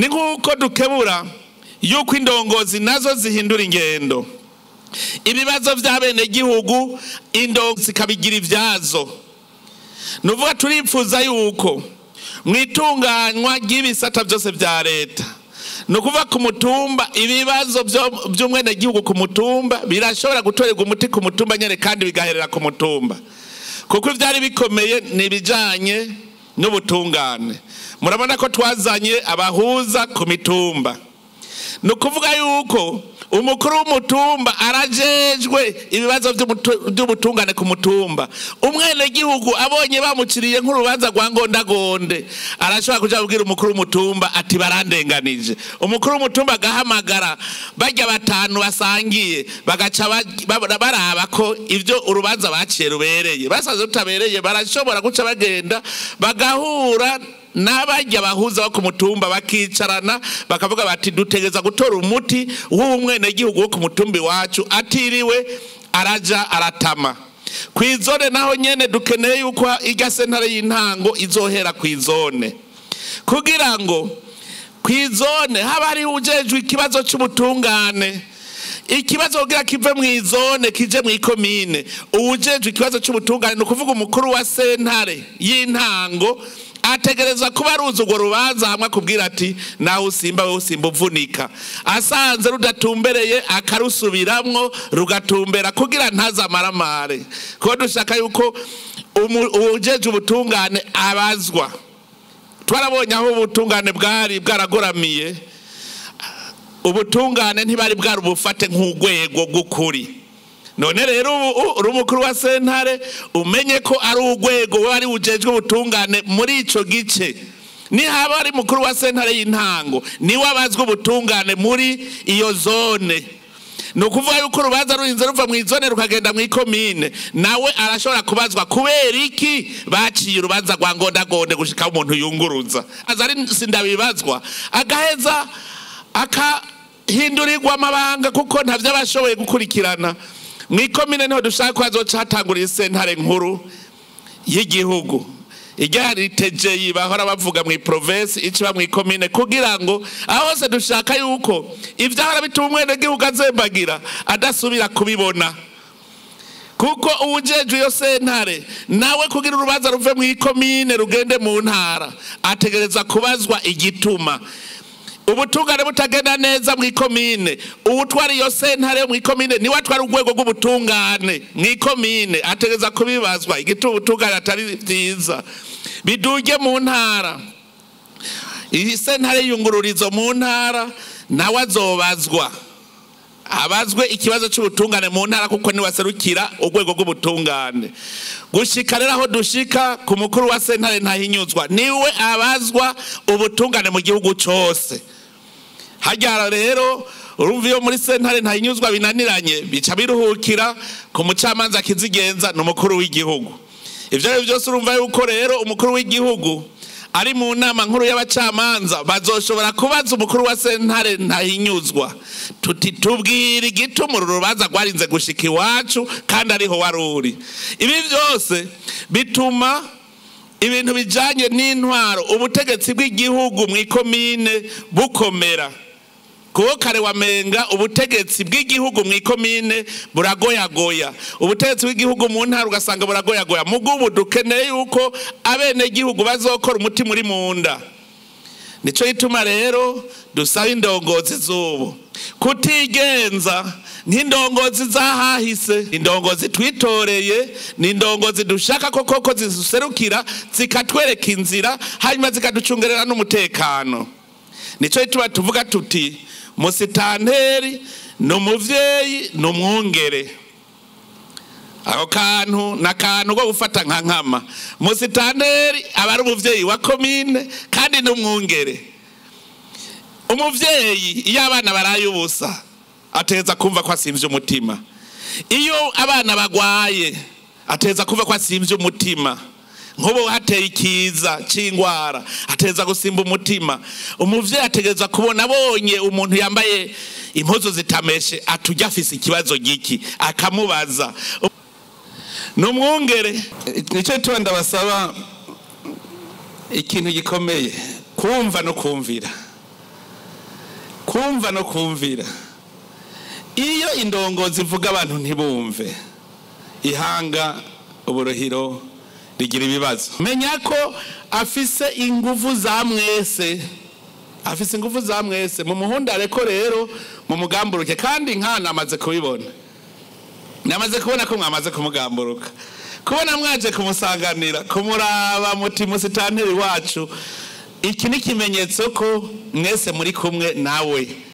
ni nkuko dukebura yuko indongozi nazo zihindura ingendo. Ibibazo by'abene gihugu indongozi kabigira ivyazo. Nuvuga turipfuza yuko mwitunganywa ry'ibisata byose vya leta, nukuva ku mutumba ibibazo by'umwene gihugu ku mutumba birashobora gutorerwa umuti ku mutumba nyene kandi bigaherera ku mutumba, kuko ivyari bikomeye ni bijanye n'ubutungane. Murabona ko twazanye abahuza ku mitumba, nukuvuga yuko umukuru w'umutumba arajejwe ibibazo by'ubutungane ku mutumba. Umwene gihugu abonye bamuciriye nk'urubanza rwa ngondagonde arashobora kuja kubwira umukuru w'umutumba ati barandenganije. Umukuru w'umutumba agahamagara bajya batanu basangiye bagaca baraba ko ivyo urubanza baciye rubereye. Basaze rutabereye barashobora guca bagenda bagahura n'abajya bahuza wo ku mutumba bakicarana bakavuga bati dutegeza gutora umuti w'umwene gihugu wo ku mutumbi wacu atiriwe araja aratama. Kwizone naho nyene dukeneye yuko irya sentare y'intango izohera kwizone, kugira ngo kwizone haba hari ujejwe ikibazo cy'ubutungane. Ikibazo kugira kive mw'izone kije mw'ikomine, ujejwe ikibazo cy'ubutungane no kuvuga umukuru wa sentare y'intango ategereza kuba aruzi urwo rubanza hamwe akubwira ati nawe usimba we usimba uvunika. Asanze rudatumbereye akarusubiramwo rugatumbera kugira ntazamaramare. Kuko dushaka yuko ujeje ubutungane abazwa. Twarabonye aho ubutungane bwari bwaragoramiye, ubutungane ntibari bwarubufate nk'urwego rw'ukuri. None rero uri umukuru wa sentare umenye ko ari urwego wari ujejwe ubutungane muri ico gice. Ni haba ari mukuru wa sentare y'intango ni wabazwe ubutungane muri iyo zone. Nukuvuga yuko urubanza rurinze ruva mw'izone rukagenda mw'ikomine, nawe arashobora kubazwa kubera iki baciye urubanza rwa ngondagonde gushika umuntu yunguruza. Azari sindabibazwa agaheza akahindurirwa amabanga kuko ntavyo abashoboye gukurikirana. Mwikomine niho dushaka ko hazoca hatangurira sentare nkuru y'igihugu. Igari tejeyi bahora bavuga mw'iprovince iciba mwikomine, kugira ngo aho hose dushaka yuko ivyahora bituma umwene gihugu azembagira adasubira kubibona. Kuko uwujejwe iyo sentare nawe kugira urubanza ruve mwikomine rugende mu ntara ategereza kubazwa igituma ubutungane butagenda neza mw'ikomine. Uwutwara iyo sentare mw'ikomine niwe atwara urwego rw'ubutungane mw'ikomine ategeza kubibazwa igituma ubutungane atari vyiza. Biduge mu ntara, iyi sentare yungururizo mu ntara nawe azobazwa, abazwe ikibazo cy'ubutungane mu ntara kuko ni waserukira urwego rw'ubutungane. Gushika rero aho dushika ku mukuru wa sentare ntahinyuzwa niwe abazwa ubutungane mu gihugu cyose. Hajya rero urumva iyo muri sentare ntahinyuzwa binaniranye bica biruhukira ku mucamanza kizigenza n'umukuru w'igihugu. Ivyo byose urumva yuko rero umukuru w'igihugu ari mu nama nkuru y'abacamanza bazoshobora kubaza umukuru wa sentare ntahinyuzwa tuti tubwira igituma urubanza rwarinze gushika iwacu kandi ariho waruri. Ibi byose bituma ibintu bijanye n'intwaro ubutegetsi bw'igihugu mw'ikomine bukomera. Kuko kare wamenga ubutegetsi bw'igihugu mw'ikomine buragoyagoya, ubutegetsi bw'igihugu mu ntara ugasanga buragoyagoya. Mugubu dukeneye yuko abene gihugu bazokora umuti muri munda. Nico gituma rero dusaba indongozi z'ubu kutigenza nk'indongozi zahahise. Indongozi twitoreye ni indongozi dushaka koko ziserukira zikatwereka inzira hanyuma zikaducungerera n'umutekano. Nico gituma tuvuga tuti musitanteri n'umuvyeyi n'umwungere. Aho kantu nakantu go gufata nka nkama. Musitanteri abari umuvyeyi wa komine kandi n'umwungere. Umuvyeyi iyo abana baraye ubusa ateza kumva ko asimvye umutima. Iyo abana bagwaye ateza kumva ko asimvye umutima. Nkubo hateye ikiza c'ingwara ateza gusimba umutima. Umuvyeyi ategeza kubona abonye umuntu yambaye impuzu zitameshe atujya afise ikibazo giki akamubaza. N'umwungere nico twenda basaba ikintu gikomeye kumva no kumvira. kumva no kumvira. Iyo indongozi ivuga abantu ntibumve, ihanga uburuhiro rigira ibibazo. Menya ko afise inguvu za mwese, afise inguvu za mwese, mu muhundare ko rero mu mugamburuke, kandi nkana amaze kubibona. Namaze kubona ko mwamaze kumugamburuka, kubona mwaje kumusanganira, kumuraba muti musitanteri wacu. Iki ni kimenyetso ko mwese muri kumwe nawe.